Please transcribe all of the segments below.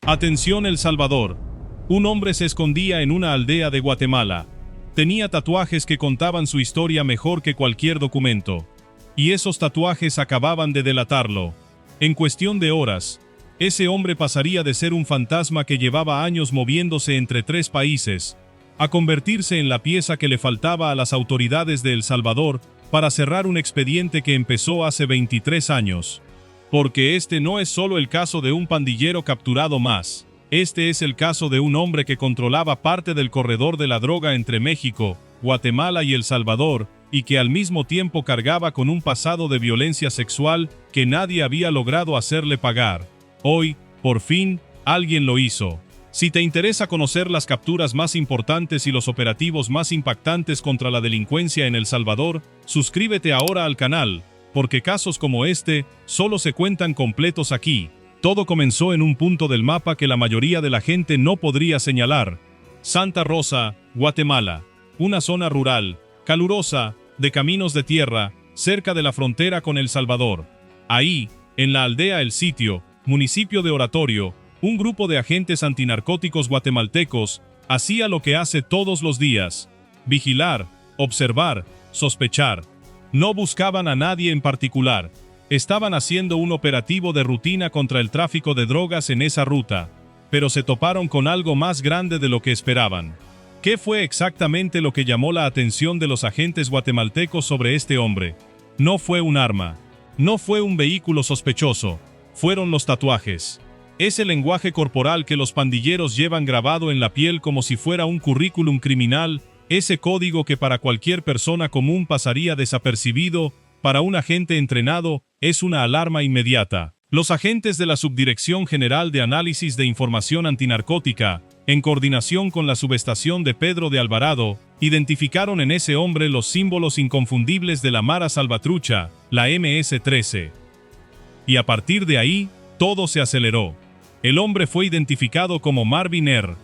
Atención El Salvador. Un hombre se escondía en una aldea de Guatemala. Tenía tatuajes que contaban su historia mejor que cualquier documento. Y esos tatuajes acababan de delatarlo. En cuestión de horas, ese hombre pasaría de ser un fantasma que llevaba años moviéndose entre 3 países, a convertirse en la pieza que le faltaba a las autoridades de El Salvador para cerrar un expediente que empezó hace 23 años. Porque este no es solo el caso de un pandillero capturado más. Este es el caso de un hombre que controlaba parte del corredor de la droga entre México, Guatemala y El Salvador, y que al mismo tiempo cargaba con un pasado de violencia sexual que nadie había logrado hacerle pagar. Hoy, por fin, alguien lo hizo. Si te interesa conocer las capturas más importantes y los operativos más impactantes contra la delincuencia en El Salvador, suscríbete ahora al canal, porque casos como este solo se cuentan completos aquí. Todo comenzó en un punto del mapa que la mayoría de la gente no podría señalar. Santa Rosa, Guatemala. Una zona rural, calurosa, de caminos de tierra, cerca de la frontera con El Salvador. Ahí, en la aldea El Sitio, municipio de Oratorio, un grupo de agentes antinarcóticos guatemaltecos hacía lo que hace todos los días: vigilar, observar, sospechar. No buscaban a nadie en particular. Estaban haciendo un operativo de rutina contra el tráfico de drogas en esa ruta, pero se toparon con algo más grande de lo que esperaban. ¿Qué fue exactamente lo que llamó la atención de los agentes guatemaltecos sobre este hombre? No fue un arma. No fue un vehículo sospechoso. Fueron los tatuajes. Ese lenguaje corporal que los pandilleros llevan grabado en la piel como si fuera un currículum criminal, ese código que para cualquier persona común pasaría desapercibido, para un agente entrenado, es una alarma inmediata. Los agentes de la Subdirección General de Análisis de Información Antinarcótica, en coordinación con la subestación de Pedro de Alvarado, identificaron en ese hombre los símbolos inconfundibles de la Mara Salvatrucha, la MS-13. Y a partir de ahí, todo se aceleró. El hombre fue identificado como Marvin R.,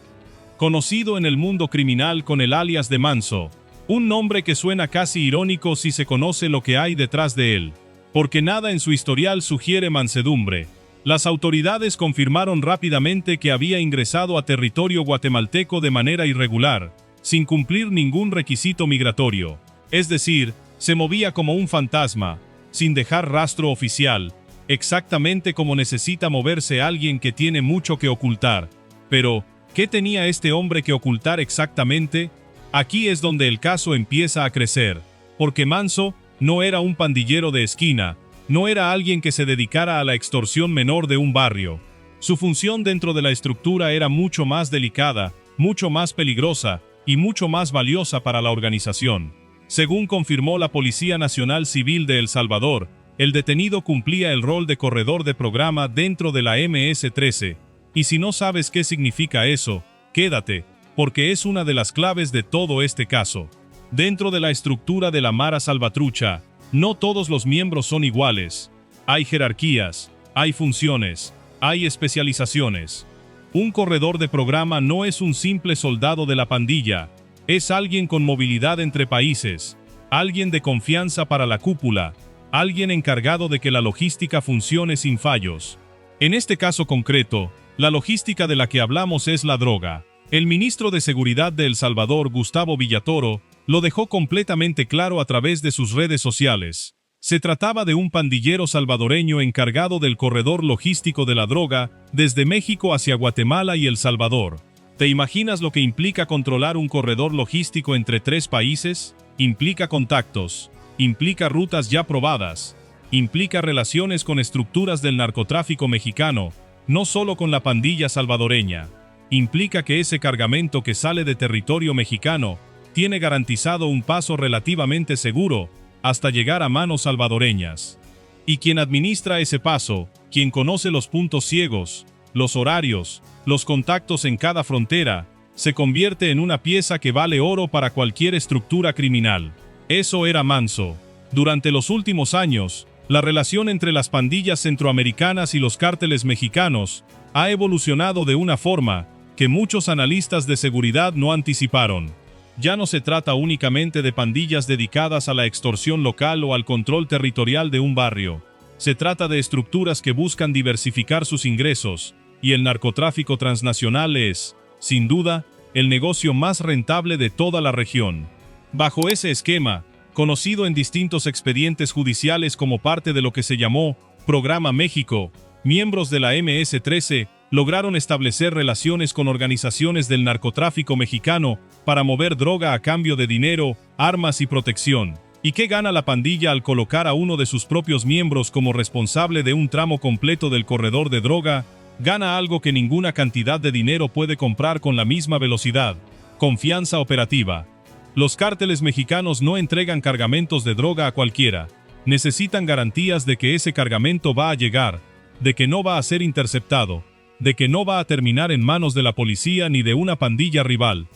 conocido en el mundo criminal con el alias de Manso, un nombre que suena casi irónico si se conoce lo que hay detrás de él, porque nada en su historial sugiere mansedumbre. Las autoridades confirmaron rápidamente que había ingresado a territorio guatemalteco de manera irregular, sin cumplir ningún requisito migratorio. Es decir, se movía como un fantasma, sin dejar rastro oficial, exactamente como necesita moverse alguien que tiene mucho que ocultar. Pero, ¿qué tenía este hombre que ocultar exactamente? Aquí es donde el caso empieza a crecer, porque Manso no era un pandillero de esquina, no era alguien que se dedicara a la extorsión menor de un barrio. Su función dentro de la estructura era mucho más delicada, mucho más peligrosa y mucho más valiosa para la organización. Según confirmó la Policía Nacional Civil de El Salvador, el detenido cumplía el rol de corredor de programa dentro de la MS-13. Y si no sabes qué significa eso, quédate, porque es una de las claves de todo este caso. Dentro de la estructura de la Mara Salvatrucha, no todos los miembros son iguales. Hay jerarquías, hay funciones, hay especializaciones. Un corredor de programa no es un simple soldado de la pandilla, es alguien con movilidad entre países, alguien de confianza para la cúpula, alguien encargado de que la logística funcione sin fallos. En este caso concreto, la logística de la que hablamos es la droga. El ministro de Seguridad de El Salvador, Gustavo Villatoro, lo dejó completamente claro a través de sus redes sociales. Se trataba de un pandillero salvadoreño encargado del corredor logístico de la droga desde México hacia Guatemala y El Salvador. ¿Te imaginas lo que implica controlar un corredor logístico entre 3 países? Implica contactos, implica rutas ya probadas, implica relaciones con estructuras del narcotráfico mexicano, no solo con la pandilla salvadoreña. Implica que ese cargamento que sale de territorio mexicano tiene garantizado un paso relativamente seguro hasta llegar a manos salvadoreñas. Y quien administra ese paso, quien conoce los puntos ciegos, los horarios, los contactos en cada frontera, se convierte en una pieza que vale oro para cualquier estructura criminal. Eso era Manso. Durante los últimos años, la relación entre las pandillas centroamericanas y los cárteles mexicanos ha evolucionado de una forma que muchos analistas de seguridad no anticiparon. Ya no se trata únicamente de pandillas dedicadas a la extorsión local o al control territorial de un barrio. Se trata de estructuras que buscan diversificar sus ingresos, y el narcotráfico transnacional es, sin duda, el negocio más rentable de toda la región. Bajo ese esquema, conocido en distintos expedientes judiciales como parte de lo que se llamó Programa México, miembros de la MS-13 lograron establecer relaciones con organizaciones del narcotráfico mexicano para mover droga a cambio de dinero, armas y protección. ¿Y qué gana la pandilla al colocar a uno de sus propios miembros como responsable de un tramo completo del corredor de droga? Gana algo que ninguna cantidad de dinero puede comprar con la misma velocidad: confianza operativa. Los cárteles mexicanos no entregan cargamentos de droga a cualquiera. Necesitan garantías de que ese cargamento va a llegar, de que no va a ser interceptado, de que no va a terminar en manos de la policía ni de una pandilla rival.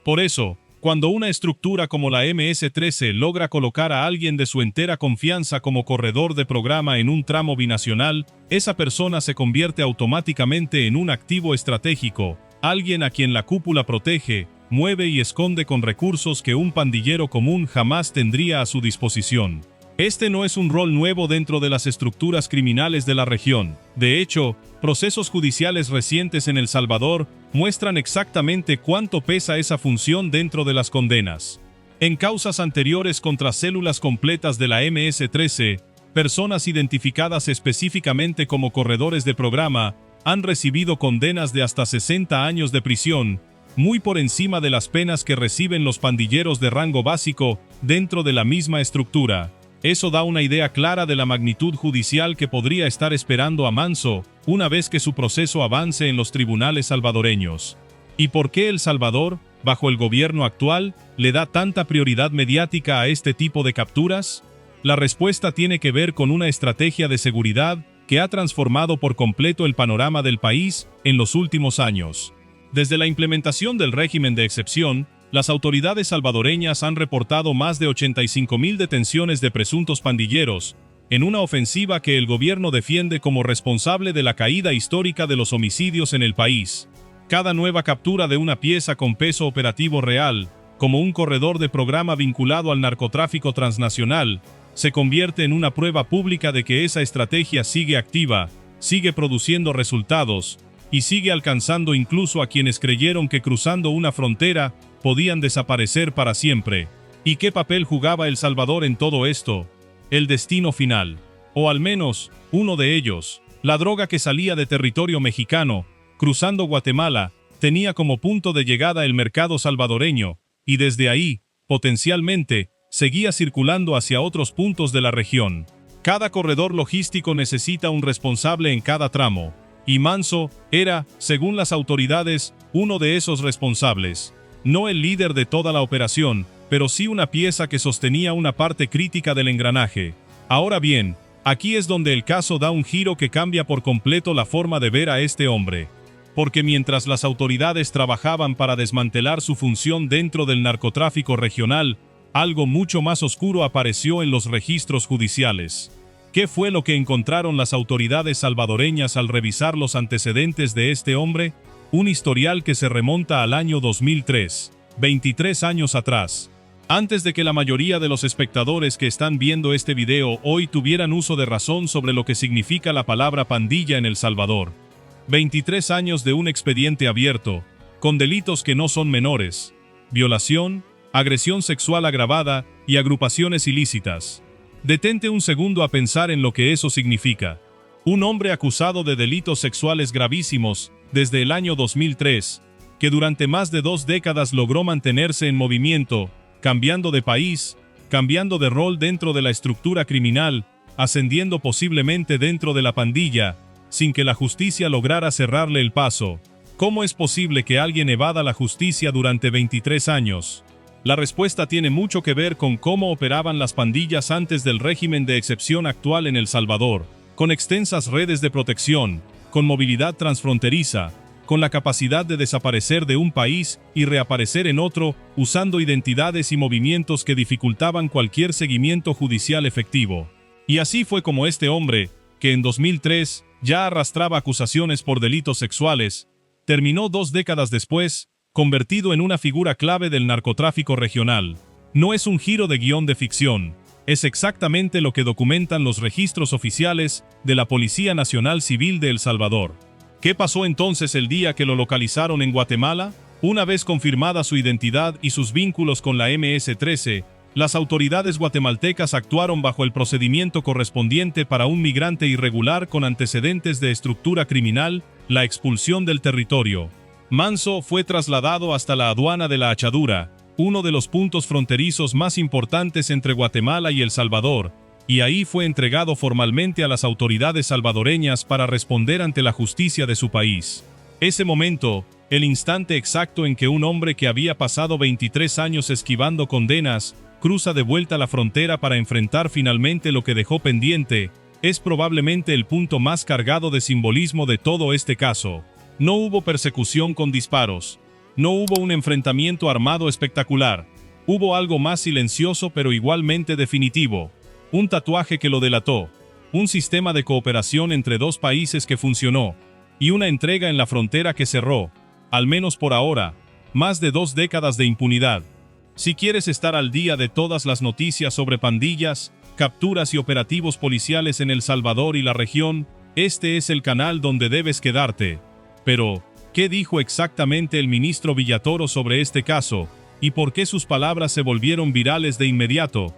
Por eso, cuando una estructura como la MS-13 logra colocar a alguien de su entera confianza como corredor de programa en un tramo binacional, esa persona se convierte automáticamente en un activo estratégico, alguien a quien la cúpula protege, mueve y esconde con recursos que un pandillero común jamás tendría a su disposición. Este no es un rol nuevo dentro de las estructuras criminales de la región. De hecho, procesos judiciales recientes en El Salvador muestran exactamente cuánto pesa esa función dentro de las condenas. En causas anteriores contra células completas de la MS-13, personas identificadas específicamente como corredores de programa han recibido condenas de hasta 60 años de prisión, muy por encima de las penas que reciben los pandilleros de rango básico dentro de la misma estructura. Eso da una idea clara de la magnitud judicial que podría estar esperando a Manso una vez que su proceso avance en los tribunales salvadoreños. ¿Y por qué El Salvador, bajo el gobierno actual, le da tanta prioridad mediática a este tipo de capturas? La respuesta tiene que ver con una estrategia de seguridad que ha transformado por completo el panorama del país en los últimos años. Desde la implementación del régimen de excepción, las autoridades salvadoreñas han reportado más de 85,000 detenciones de presuntos pandilleros, en una ofensiva que el gobierno defiende como responsable de la caída histórica de los homicidios en el país. Cada nueva captura de una pieza con peso operativo real, como un corredor de programa vinculado al narcotráfico transnacional, se convierte en una prueba pública de que esa estrategia sigue activa, sigue produciendo resultados, y sigue alcanzando incluso a quienes creyeron que cruzando una frontera podían desaparecer para siempre. ¿Y qué papel jugaba El Salvador en todo esto? El destino final, o al menos, uno de ellos, la droga que salía de territorio mexicano, cruzando Guatemala, tenía como punto de llegada el mercado salvadoreño, y desde ahí, potencialmente, seguía circulando hacia otros puntos de la región. Cada corredor logístico necesita un responsable en cada tramo, y Manso era, según las autoridades, uno de esos responsables. No el líder de toda la operación, pero sí una pieza que sostenía una parte crítica del engranaje. Ahora bien, aquí es donde el caso da un giro que cambia por completo la forma de ver a este hombre. Porque mientras las autoridades trabajaban para desmantelar su función dentro del narcotráfico regional, algo mucho más oscuro apareció en los registros judiciales. ¿Qué fue lo que encontraron las autoridades salvadoreñas al revisar los antecedentes de este hombre? Un historial que se remonta al año 2003, 23 años atrás. Antes de que la mayoría de los espectadores que están viendo este video hoy tuvieran uso de razón sobre lo que significa la palabra pandilla en El Salvador. 23 años de un expediente abierto, con delitos que no son menores: violación, agresión sexual agravada y agrupaciones ilícitas. Detente un segundo a pensar en lo que eso significa. Un hombre acusado de delitos sexuales gravísimos desde el año 2003, que durante más de 2 décadas logró mantenerse en movimiento, cambiando de país, cambiando de rol dentro de la estructura criminal, ascendiendo posiblemente dentro de la pandilla, sin que la justicia lograra cerrarle el paso. ¿Cómo es posible que alguien evada la justicia durante 23 años? La respuesta tiene mucho que ver con cómo operaban las pandillas antes del régimen de excepción actual en El Salvador, con extensas redes de protección, con movilidad transfronteriza, con la capacidad de desaparecer de un país y reaparecer en otro, usando identidades y movimientos que dificultaban cualquier seguimiento judicial efectivo. Y así fue como este hombre, que en 2003 ya arrastraba acusaciones por delitos sexuales, terminó 2 décadas después, convertido en una figura clave del narcotráfico regional. No es un giro de guión de ficción, es exactamente lo que documentan los registros oficiales de la Policía Nacional Civil de El Salvador. ¿Qué pasó entonces el día que lo localizaron en Guatemala? Una vez confirmada su identidad y sus vínculos con la MS-13, las autoridades guatemaltecas actuaron bajo el procedimiento correspondiente para un migrante irregular con antecedentes de estructura criminal, la expulsión del territorio. Manso fue trasladado hasta la aduana de La Achadura, uno de los puntos fronterizos más importantes entre Guatemala y El Salvador, y ahí fue entregado formalmente a las autoridades salvadoreñas para responder ante la justicia de su país. Ese momento, el instante exacto en que un hombre que había pasado 23 años esquivando condenas, cruza de vuelta la frontera para enfrentar finalmente lo que dejó pendiente, es probablemente el punto más cargado de simbolismo de todo este caso. No hubo persecución con disparos. No hubo un enfrentamiento armado espectacular. Hubo algo más silencioso pero igualmente definitivo. Un tatuaje que lo delató. Un sistema de cooperación entre dos países que funcionó. Y una entrega en la frontera que cerró, al menos por ahora, más de 2 décadas de impunidad. Si quieres estar al día de todas las noticias sobre pandillas, capturas y operativos policiales en El Salvador y la región, este es el canal donde debes quedarte. Pero, ¿qué dijo exactamente el ministro Villatoro sobre este caso? ¿Y por qué sus palabras se volvieron virales de inmediato?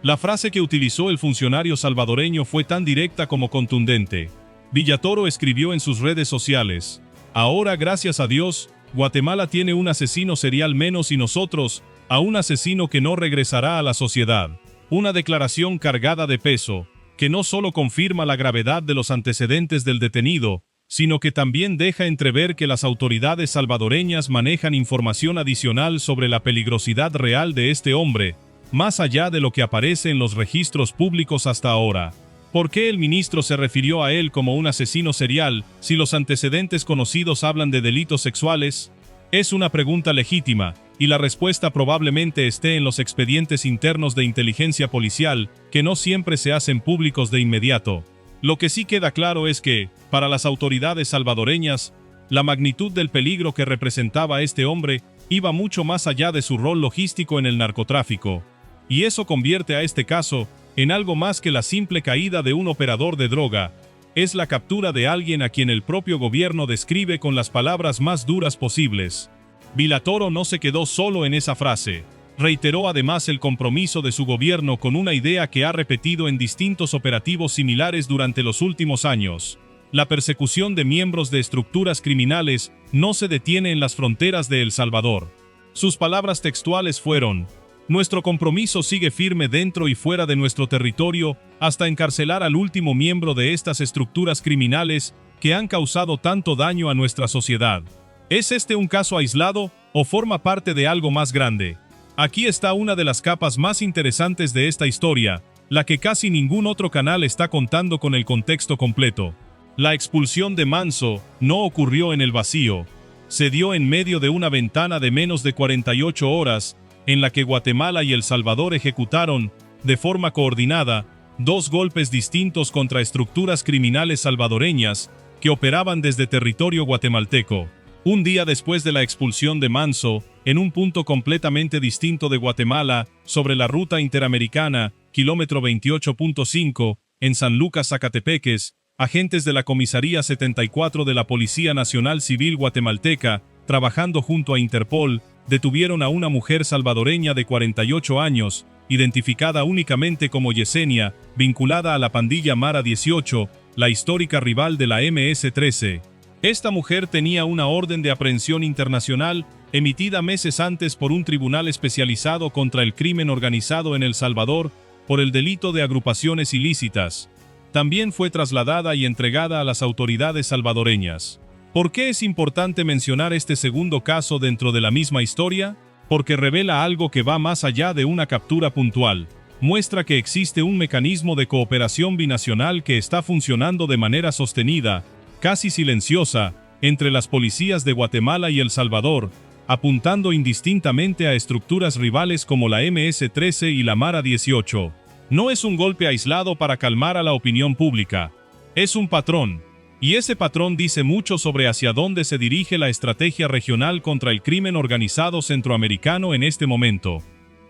La frase que utilizó el funcionario salvadoreño fue tan directa como contundente. Villatoro escribió en sus redes sociales: "Ahora, gracias a Dios, Guatemala tiene un asesino serial menos y nosotros, a un asesino que no regresará a la sociedad". Una declaración cargada de peso, que no solo confirma la gravedad de los antecedentes del detenido, sino que también deja entrever que las autoridades salvadoreñas manejan información adicional sobre la peligrosidad real de este hombre, más allá de lo que aparece en los registros públicos hasta ahora. ¿Por qué el ministro se refirió a él como un asesino serial, si los antecedentes conocidos hablan de delitos sexuales? Es una pregunta legítima, y la respuesta probablemente esté en los expedientes internos de inteligencia policial, que no siempre se hacen públicos de inmediato. Lo que sí queda claro es que, para las autoridades salvadoreñas, la magnitud del peligro que representaba este hombre iba mucho más allá de su rol logístico en el narcotráfico. Y eso convierte a este caso en algo más que la simple caída de un operador de droga. Es la captura de alguien a quien el propio gobierno describe con las palabras más duras posibles. Villatoro no se quedó solo en esa frase. Reiteró además el compromiso de su gobierno con una idea que ha repetido en distintos operativos similares durante los últimos años. La persecución de miembros de estructuras criminales no se detiene en las fronteras de El Salvador. Sus palabras textuales fueron: "Nuestro compromiso sigue firme dentro y fuera de nuestro territorio hasta encarcelar al último miembro de estas estructuras criminales que han causado tanto daño a nuestra sociedad". ¿Es este un caso aislado o forma parte de algo más grande? Aquí está una de las capas más interesantes de esta historia, la que casi ningún otro canal está contando con el contexto completo. La expulsión de Manso no ocurrió en el vacío. Se dio en medio de una ventana de menos de 48 horas, en la que Guatemala y El Salvador ejecutaron, de forma coordinada, 2 golpes distintos contra estructuras criminales salvadoreñas que operaban desde territorio guatemalteco. Un día después de la expulsión de Manso, en un punto completamente distinto de Guatemala, sobre la ruta interamericana, kilómetro 28.5, en San Lucas, Zacatepeques, agentes de la Comisaría 74 de la Policía Nacional Civil Guatemalteca, trabajando junto a Interpol, detuvieron a una mujer salvadoreña de 48 años, identificada únicamente como Yesenia, vinculada a la pandilla Mara 18, la histórica rival de la MS-13. Esta mujer tenía una orden de aprehensión internacional emitida meses antes por un tribunal especializado contra el crimen organizado en El Salvador por el delito de agrupaciones ilícitas. También fue trasladada y entregada a las autoridades salvadoreñas. ¿Por qué es importante mencionar este segundo caso dentro de la misma historia? Porque revela algo que va más allá de una captura puntual. Muestra que existe un mecanismo de cooperación binacional que está funcionando de manera sostenida, casi silenciosa, entre las policías de Guatemala y El Salvador, apuntando indistintamente a estructuras rivales como la MS-13 y la Mara 18. No es un golpe aislado para calmar a la opinión pública. Es un patrón. Y ese patrón dice mucho sobre hacia dónde se dirige la estrategia regional contra el crimen organizado centroamericano en este momento.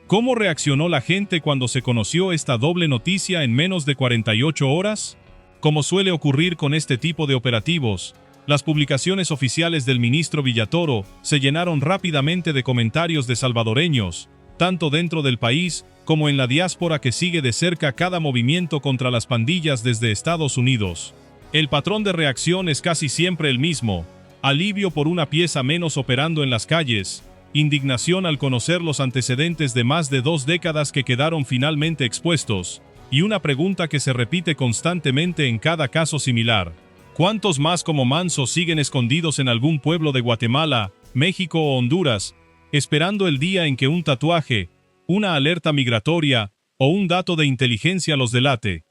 ¿Cómo reaccionó la gente cuando se conoció esta doble noticia en menos de 48 horas? Como suele ocurrir con este tipo de operativos, las publicaciones oficiales del ministro Villatoro se llenaron rápidamente de comentarios de salvadoreños, tanto dentro del país como en la diáspora que sigue de cerca cada movimiento contra las pandillas desde Estados Unidos. El patrón de reacción es casi siempre el mismo: alivio por una pieza menos operando en las calles, indignación al conocer los antecedentes de más de 2 décadas que quedaron finalmente expuestos, y una pregunta que se repite constantemente en cada caso similar: ¿cuántos más como Manso siguen escondidos en algún pueblo de Guatemala, México o Honduras, esperando el día en que un tatuaje, una alerta migratoria o un dato de inteligencia los delate?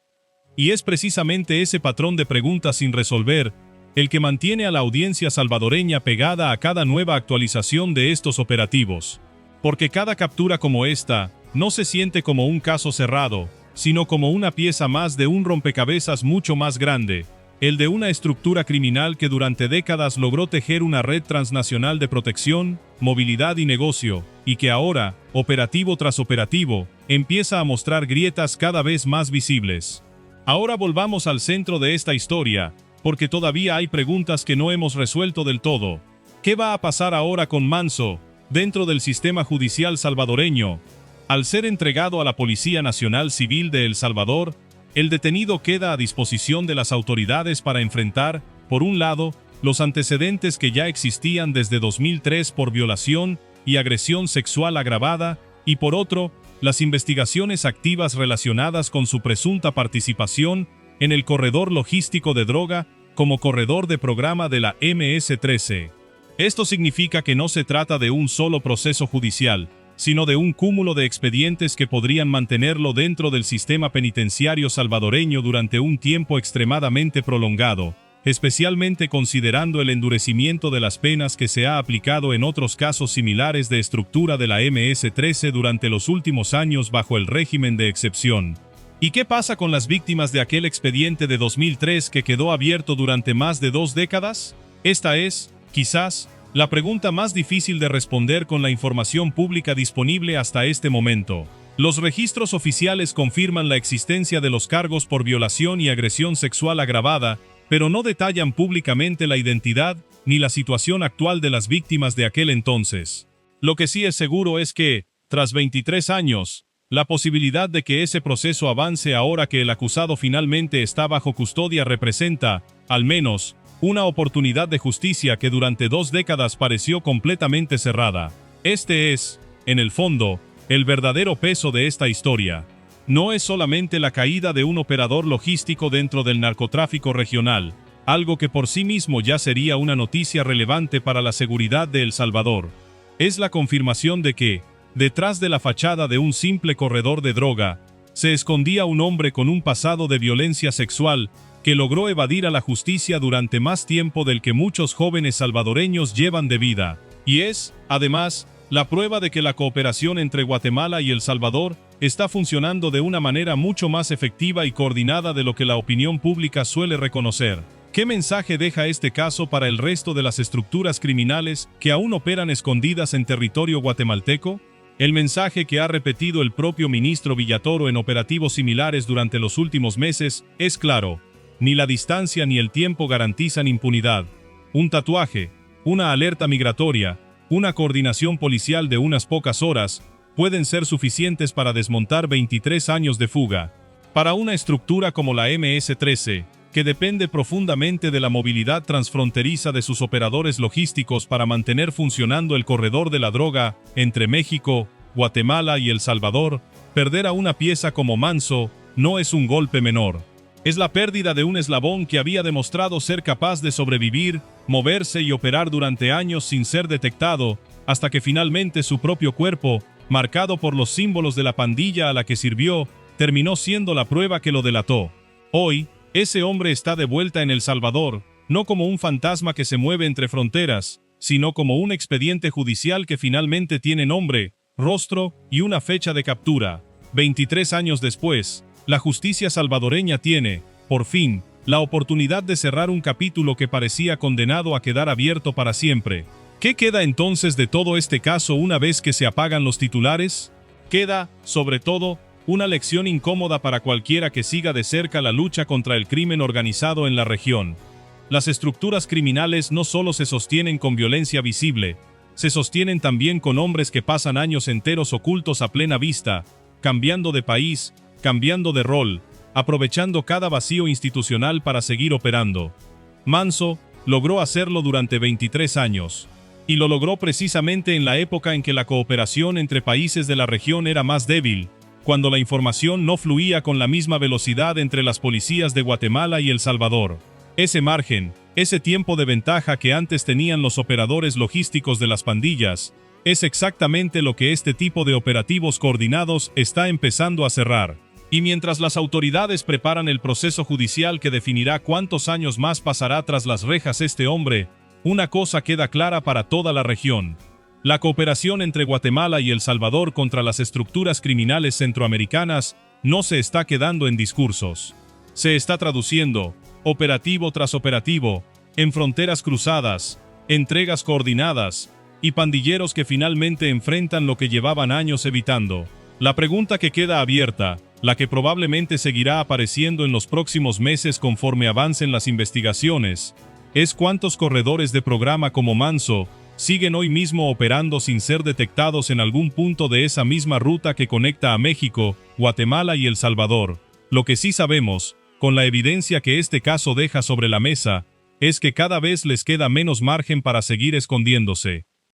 Y es precisamente ese patrón de preguntas sin resolver el que mantiene a la audiencia salvadoreña pegada a cada nueva actualización de estos operativos. Porque cada captura como esta no se siente como un caso cerrado, sino como una pieza más de un rompecabezas mucho más grande, el de una estructura criminal que durante décadas logró tejer una red transnacional de protección, movilidad y negocio, y que ahora, operativo tras operativo, empieza a mostrar grietas cada vez más visibles. Ahora volvamos al centro de esta historia, porque todavía hay preguntas que no hemos resuelto del todo. ¿Qué va a pasar ahora con Manso, dentro del sistema judicial salvadoreño? Al ser entregado a la Policía Nacional Civil de El Salvador, el detenido queda a disposición de las autoridades para enfrentar, por un lado, los antecedentes que ya existían desde 2003 por violación y agresión sexual agravada, y por otro, las investigaciones activas relacionadas con su presunta participación en el corredor logístico de droga como corredor de programa de la MS-13. Esto significa que no se trata de un solo proceso judicial, sino de un cúmulo de expedientes que podrían mantenerlo dentro del sistema penitenciario salvadoreño durante un tiempo extremadamente prolongado, especialmente considerando el endurecimiento de las penas que se ha aplicado en otros casos similares de estructura de la MS-13 durante los últimos años bajo el régimen de excepción. ¿Y qué pasa con las víctimas de aquel expediente de 2003 que quedó abierto durante más de 2 décadas? Esta es, quizás, la pregunta más difícil de responder con la información pública disponible hasta este momento. Los registros oficiales confirman la existencia de los cargos por violación y agresión sexual agravada, pero no detallan públicamente la identidad ni la situación actual de las víctimas de aquel entonces. Lo que sí es seguro es que, tras 23 años, la posibilidad de que ese proceso avance ahora que el acusado finalmente está bajo custodia representa, al menos, una oportunidad de justicia que durante 2 décadas pareció completamente cerrada. Este es, en el fondo, el verdadero peso de esta historia. No es solamente la caída de un operador logístico dentro del narcotráfico regional, algo que por sí mismo ya sería una noticia relevante para la seguridad de El Salvador. Es la confirmación de que, detrás de la fachada de un simple corredor de droga, se escondía un hombre con un pasado de violencia sexual que logró evadir a la justicia durante más tiempo del que muchos jóvenes salvadoreños llevan de vida. Y es, además, la prueba de que la cooperación entre Guatemala y El Salvador está funcionando de una manera mucho más efectiva y coordinada de lo que la opinión pública suele reconocer. ¿Qué mensaje deja este caso para el resto de las estructuras criminales que aún operan escondidas en territorio guatemalteco? El mensaje que ha repetido el propio ministro Villatoro en operativos similares durante los últimos meses es claro: ni la distancia ni el tiempo garantizan impunidad. Un tatuaje, una alerta migratoria, una coordinación policial de unas pocas horas pueden ser suficientes para desmontar 23 años de fuga. Para una estructura como la MS-13, que depende profundamente de la movilidad transfronteriza de sus operadores logísticos para mantener funcionando el corredor de la droga entre México, Guatemala y El Salvador, perder a una pieza como Manso no es un golpe menor. Es la pérdida de un eslabón que había demostrado ser capaz de sobrevivir, moverse y operar durante años sin ser detectado, hasta que finalmente su propio cuerpo, marcado por los símbolos de la pandilla a la que sirvió, terminó siendo la prueba que lo delató. Hoy, ese hombre está de vuelta en El Salvador, no como un fantasma que se mueve entre fronteras, sino como un expediente judicial que finalmente tiene nombre, rostro y una fecha de captura. 23 años después, la justicia salvadoreña tiene, por fin, la oportunidad de cerrar un capítulo que parecía condenado a quedar abierto para siempre. ¿Qué queda entonces de todo este caso una vez que se apagan los titulares? Queda, sobre todo, una lección incómoda para cualquiera que siga de cerca la lucha contra el crimen organizado en la región. Las estructuras criminales no solo se sostienen con violencia visible, se sostienen también con hombres que pasan años enteros ocultos a plena vista, cambiando de país, cambiando de rol, aprovechando cada vacío institucional para seguir operando. Manso logró hacerlo durante 23 años. Y lo logró precisamente en la época en que la cooperación entre países de la región era más débil, cuando la información no fluía con la misma velocidad entre las policías de Guatemala y El Salvador. Ese margen, ese tiempo de ventaja que antes tenían los operadores logísticos de las pandillas, es exactamente lo que este tipo de operativos coordinados está empezando a cerrar. Y mientras las autoridades preparan el proceso judicial que definirá cuántos años más pasará tras las rejas este hombre, una cosa queda clara para toda la región. La cooperación entre Guatemala y El Salvador contra las estructuras criminales centroamericanas no se está quedando en discursos. Se está traduciendo, operativo tras operativo, en fronteras cruzadas, entregas coordinadas, y pandilleros que finalmente enfrentan lo que llevaban años evitando. La pregunta que queda abierta, la que probablemente seguirá apareciendo en los próximos meses conforme avancen las investigaciones, es cuántos corredores de programa como Manso siguen hoy mismo operando sin ser detectados en algún punto de esa misma ruta que conecta a México, Guatemala y El Salvador. Lo que sí sabemos, con la evidencia que este caso deja sobre la mesa, es que cada vez les queda menos margen para seguir escondiéndose.